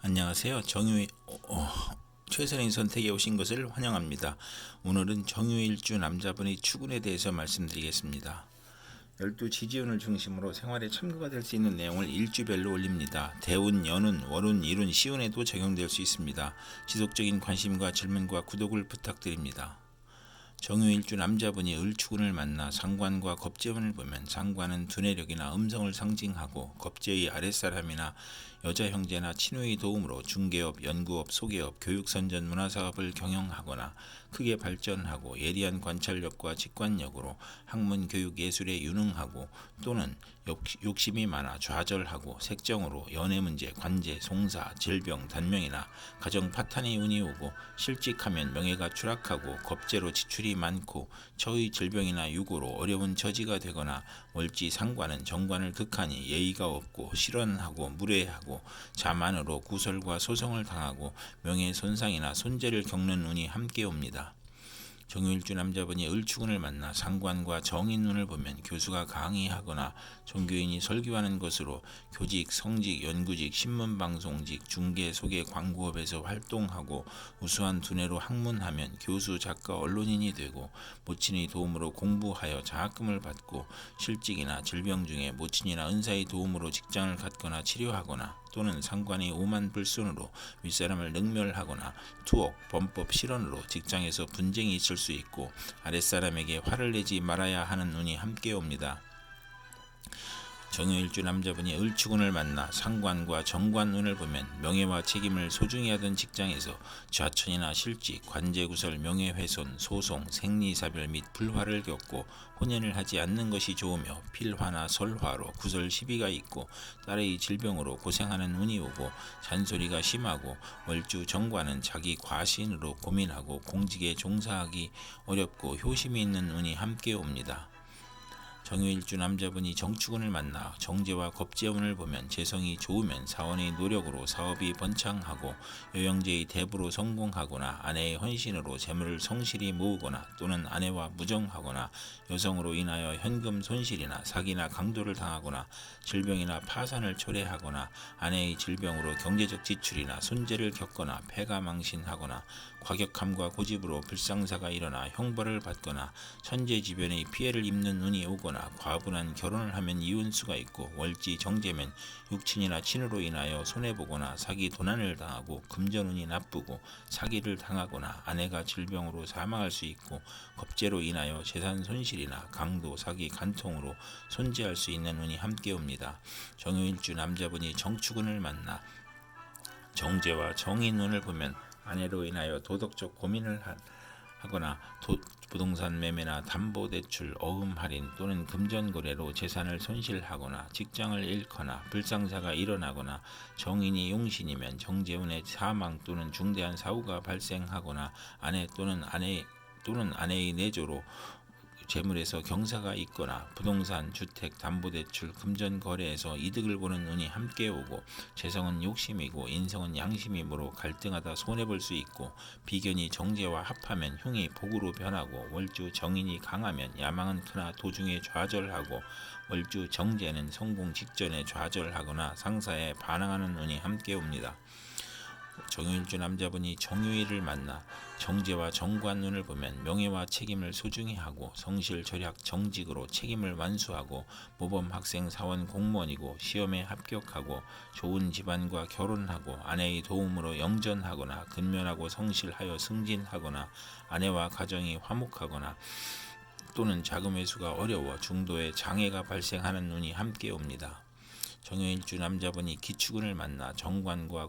안녕하세요. 최선의 선택에 오신 것을 환영합니다. 오늘은 정유일주 남자분의 추군에 대해서 말씀드리겠습니다. 12지지운을 중심으로 생활에 참고가 될 수 있는 내용을 일주별로 올립니다. 대운, 연운, 월운, 일운, 시운에도 적용될 수 있습니다. 지속적인 관심과 질문과 구독을 부탁드립니다. 정유일주 남자분이 을추군을 만나 상관과 겁재운을 보면 상관은 두뇌력이나 음성을 상징하고 겁재의 아랫사람이나 여자 형제나 친구의 도움으로 중개업, 연구업, 소개업, 교육선전, 문화사업을 경영하거나 크게 발전하고 예리한 관찰력과 직관력으로 학문, 교육, 예술에 유능하고 또는 욕심이 많아 좌절하고 색정으로 연애 문제, 관제, 송사, 질병, 단명이나 가정 파탄의 운이 오고 실직하면 명예가 추락하고 겁재로 지출이 많고 처의 질병이나 유고로 어려운 처지가 되거나 월지 상관은 정관을 극하니 예의가 없고 실언하고 무례하고 자만으로 구설과 소송을 당하고 명예 손상이나 손재를 겪는 운이 함께 옵니다. 정유일주 남자분이 을추군을 만나 상관과 정인운을 보면 교수가 강의하거나 종교인이 설교하는 것으로 교직, 성직, 연구직, 신문방송직, 중개, 소개, 광고업에서 활동하고 우수한 두뇌로 학문하면 교수, 작가, 언론인이 되고 모친의 도움으로 공부하여 장학금을 받고 실직이나 질병 중에 모친이나 은사의 도움으로 직장을 갖거나 치료하거나 또는 상관이 오만 불손으로 윗사람을 능멸하거나 투옥, 범법, 실언으로 직장에서 분쟁이 있을 수 있고 아랫사람에게 화를 내지 말아야 하는 운이 함께 옵니다. 정유일주 남자분이 을추군을 만나 상관과 정관운을 보면 명예와 책임을 소중히 하던 직장에서 좌천이나 실직, 관제구설, 명예훼손, 소송, 생리사별 및 불화를 겪고 혼연을 하지 않는 것이 좋으며 필화나 설화로 구설 시비가 있고 딸의 질병으로 고생하는 운이 오고 잔소리가 심하고 월주 정관은 자기 과신으로 고민하고 공직에 종사하기 어렵고 효심이 있는 운이 함께 옵니다. 정유일주 남자분이 정축운을 만나 정제와 겁재운을 보면 재성이 좋으면 사원의 노력으로 사업이 번창하고 여영제의 대부로 성공하거나 아내의 헌신으로 재물을 성실히 모으거나 또는 아내와 무정하거나 여성으로 인하여 현금 손실이나 사기나 강도를 당하거나 질병이나 파산을 초래하거나 아내의 질병으로 경제적 지출이나 손재를 겪거나 폐가 망신하거나 과격함과 고집으로 불상사가 일어나 형벌을 받거나 천재지변의 피해를 입는 운이 오거나 과분한 결혼을 하면 이혼수가 있고 월지 정제면 육친이나 친으로 인하여 손해보거나 사기 도난을 당하고 금전운이 나쁘고 사기를 당하거나 아내가 질병으로 사망할 수 있고 겁재로 인하여 재산 손실이나 강도, 사기, 간통으로 손재할 수 있는 운이 함께 옵니다. 정유일주 남자분이 정축운을 만나 정제와 정인운을 보면 아내로 인하여 도덕적 고민을 하거나 부동산 매매나 담보대출, 어음 할인 또는 금전거래로 재산을 손실하거나 직장을 잃거나 불상사가 일어나거나 정인이 용신이면 정재운의 사망 또는 중대한 사고가 발생하거나 아내 또는 아내의 내조로 재물에서 경사가 있거나 부동산, 주택, 담보대출, 금전거래에서 이득을 보는 운이 함께 오고 재성은 욕심이고 인성은 양심이므로 갈등하다 손해볼 수 있고 비견이 정제와 합하면 흉이 복으로 변하고 월주 정인이 강하면 야망은 크나 도중에 좌절하고 월주 정제는 성공 직전에 좌절하거나 상사에 반항하는 운이 함께 옵니다. 정유일주 남자분이 정유일을 만나 정제와 정관운을 보면 명예와 책임을 소중히 하고 성실, 절약, 정직으로 책임을 완수하고 모범 학생, 사원, 공무원이고 시험에 합격하고 좋은 집안과 결혼하고 아내의 도움으로 영전하거나 근면하고 성실하여 승진하거나 아내와 가정이 화목하거나 또는 자금 회수가 어려워 중도에 장애가 발생하는 운이 함께 옵니다. 정유일주 남자분이 기축운을 만나 정관과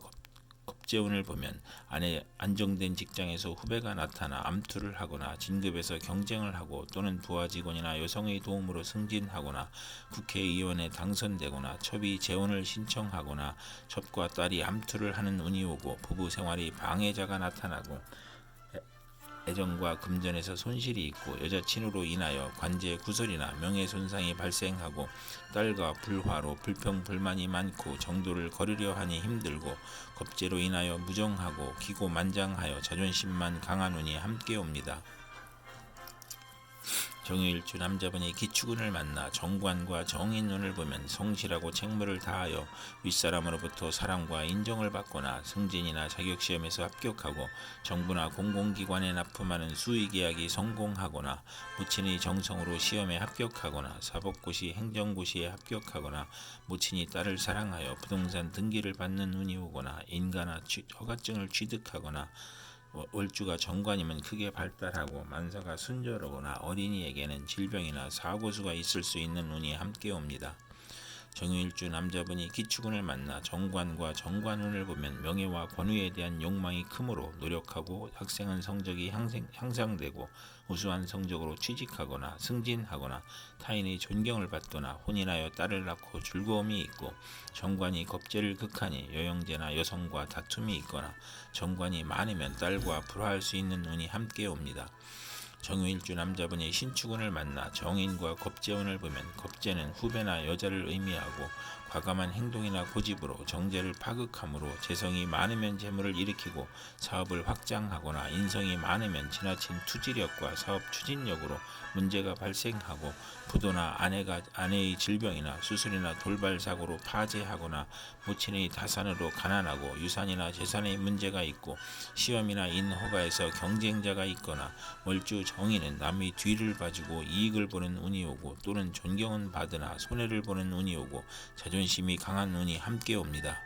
겁재운을 보면 아내 안정된 직장에서 후배가 나타나 암투를 하거나 진급에서 경쟁을 하고 또는 부하 직원이나 여성의 도움으로 승진하거나 국회의원에 당선되거나 첩이 재혼을 신청하거나 첩과 딸이 암투를 하는 운이 오고 부부 생활이 방해자가 나타나고 애정과 금전에서 손실이 있고 여자친으로 인하여 관제 구설이나 명예손상이 발생하고 딸과 불화로 불평불만이 많고 정도를 거르려 하니 힘들고 겁재로 인하여 무정하고 기고만장하여 자존심만 강한 운이 함께 옵니다. 정유일주 남자분이 기축운을 만나 정관과 정인운을 보면 성실하고 책무를 다하여 윗사람으로부터 사랑과 인정을 받거나 승진이나 자격시험에서 합격하고 정부나 공공기관에 납품하는 수의계약이 성공하거나 모친의 정성으로 시험에 합격하거나 사법고시 행정고시에 합격하거나 모친이 딸을 사랑하여 부동산 등기를 받는 운이 오거나 인가나 허가증을 취득하거나 월주가 정관이면 크게 발달하고 만사가 순조로우나 어린이에게는 질병이나 사고수가 있을 수 있는 운이 함께 옵니다. 정유일주 남자분이 기축운을 만나 정관과 정관운을 보면 명예와 권위에 대한 욕망이 크므로 노력하고 학생은 성적이 향상되고 우수한 성적으로 취직하거나 승진하거나 타인의 존경을 받거나 혼인하여 딸을 낳고 즐거움이 있고 정관이 겁재를 극하니 여영제나 여성과 다툼이 있거나 정관이 많으면 딸과 불화할 수 있는 운이 함께 옵니다. 정유일주 남자분이 신축운을 만나 정인과 겁재운을 보면 겁재는 후배나 여자를 의미하고 과감한 행동이나 고집으로 정제를 파극함으로 재성이 많으면 재물을 일으키고 사업을 확장하거나 인성이 많으면 지나친 투지력과 사업 추진력으로 문제가 발생하고 부도나 아내의 질병이나 수술이나 돌발 사고로 파재하거나 모친의 다산으로 가난하고 유산이나 재산의 문제가 있고 시험이나 인허가에서 경쟁자가 있거나 월주 정인은 남의 뒤를 봐주고 이익을 보는 운이 오고 또는 존경은 받으나 손해를 보는 운이 오고 자존심이 강한 운이 함께 옵니다.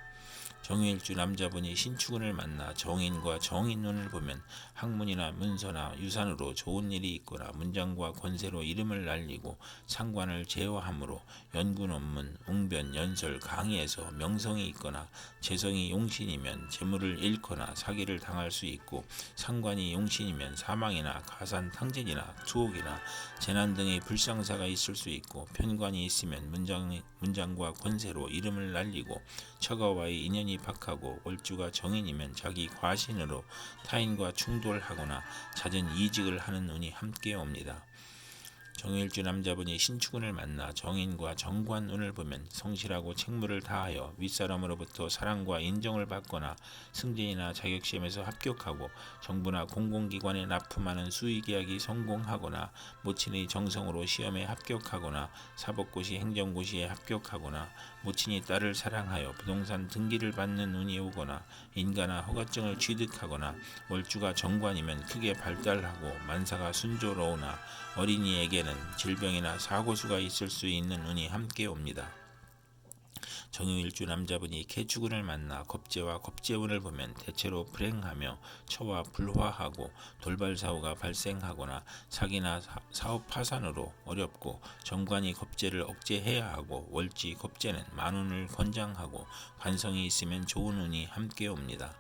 정유일주 남자분이 신축운을 만나 정인과 정인운을 보면 학문이나 문서나 유산으로 좋은 일이 있거나 문장과 권세로 이름을 날리고 상관을 제어하므로 연구 논문, 웅변, 연설, 강의에서 명성이 있거나 재성이 용신이면 재물을 잃거나 사기를 당할 수 있고 상관이 용신이면 사망이나 가산 탕진이나 투옥이나 재난 등의 불상사가 있을 수 있고 편관이 있으면 문장과 권세로 이름을 날리고 처가와의 인연이 박하고 월주가 정인이면 자기 과신으로 타인과 충돌하거나 잦은 이직을 하는 운이 함께 옵니다. 정유일주 남자분이 신축운을 만나 정인과 정관운을 보면 성실하고 책무를 다하여 윗사람으로부터 사랑과 인정을 받거나 승진이나 자격시험에서 합격하고 정부나 공공기관에 납품하는 수의계약이 성공하거나 모친의 정성으로 시험에 합격하거나 사법고시 행정고시에 합격하거나 모친이 딸을 사랑하여 부동산 등기를 받는 운이 오거나 인가나 허가증을 취득하거나 월주가 정관이면 크게 발달하고 만사가 순조로우나 어린이에게는 질병이나 사고수가 있을 수 있는 운이 함께 옵니다. 정유일주 남자분이 개축운을 만나 겁재와 겁재운을 보면 대체로 불행하며 처와 불화하고 돌발사고가 발생하거나 사기나 사업 파산으로 어렵고 정관이 겁재를 억제해야 하고 월지 겁재는 만운을 권장하고 관성이 있으면 좋은 운이 함께 옵니다.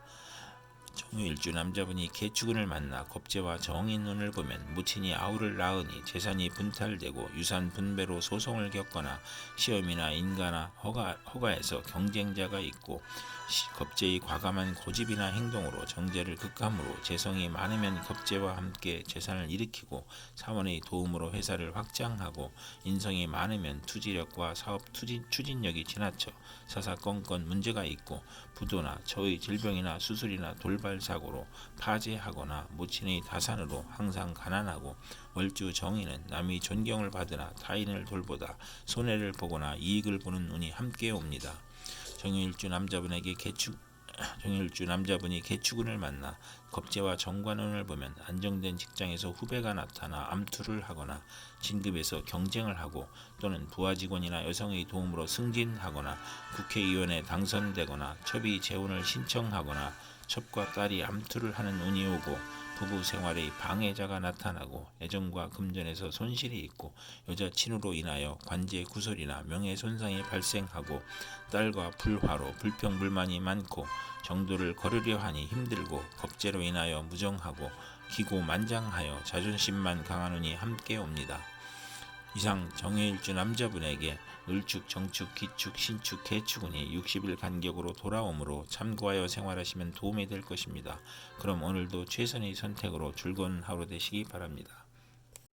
정유일주 남자분이 개축운을 만나 겁재와 정인운을 보면 모친이 아우를 낳으니 재산이 분탈되고 유산 분배로 소송을 겪거나 시험이나 인가나 허가에서 경쟁자가 있고 겁재의 과감한 고집이나 행동으로 정제를 극함으로 재성이 많으면 겁재와 함께 재산을 일으키고 사원의 도움으로 회사를 확장하고 인성이 많으면 투지력과 사업 추진력이 지나쳐 사사건건 문제가 있고 부도나 처의 질병이나 수술이나 돌발 사고로 파재하거나 모친의 다산으로 항상 가난하고 월주 정인은 남의 존경을 받으나 타인을 돌보다 손해를 보거나 이익을 보는 운이 함께 옵니다. 정유일주 남자분이 개축운을 만나 겁재와 정관운을 보면 안정된 직장에서 후배가 나타나 암투를 하거나 진급에서 경쟁을 하고 또는 부하 직원이나 여성의 도움으로 승진하거나 국회의원에 당선되거나 첩이 재혼을 신청하거나 첩과 딸이 암투를 하는 운이 오고 부부 생활의 방해자가 나타나고 애정과 금전에서 손실이 있고 여자 친우로 인하여 관제 구설이나 명예 손상이 발생하고 딸과 불화로 불평불만이 많고 정도를 거르려 하니 힘들고 겁재로 인하여 무정하고 기고만장하여 자존심만 강한 운이 함께 옵니다. 이상 정유일주 남자분에게 을축, 정축, 기축, 신축, 개축운이 60일 간격으로 돌아오므로 참고하여 생활하시면 도움이 될 것입니다. 그럼 오늘도 최선의 선택으로 즐거운 하루 되시기 바랍니다.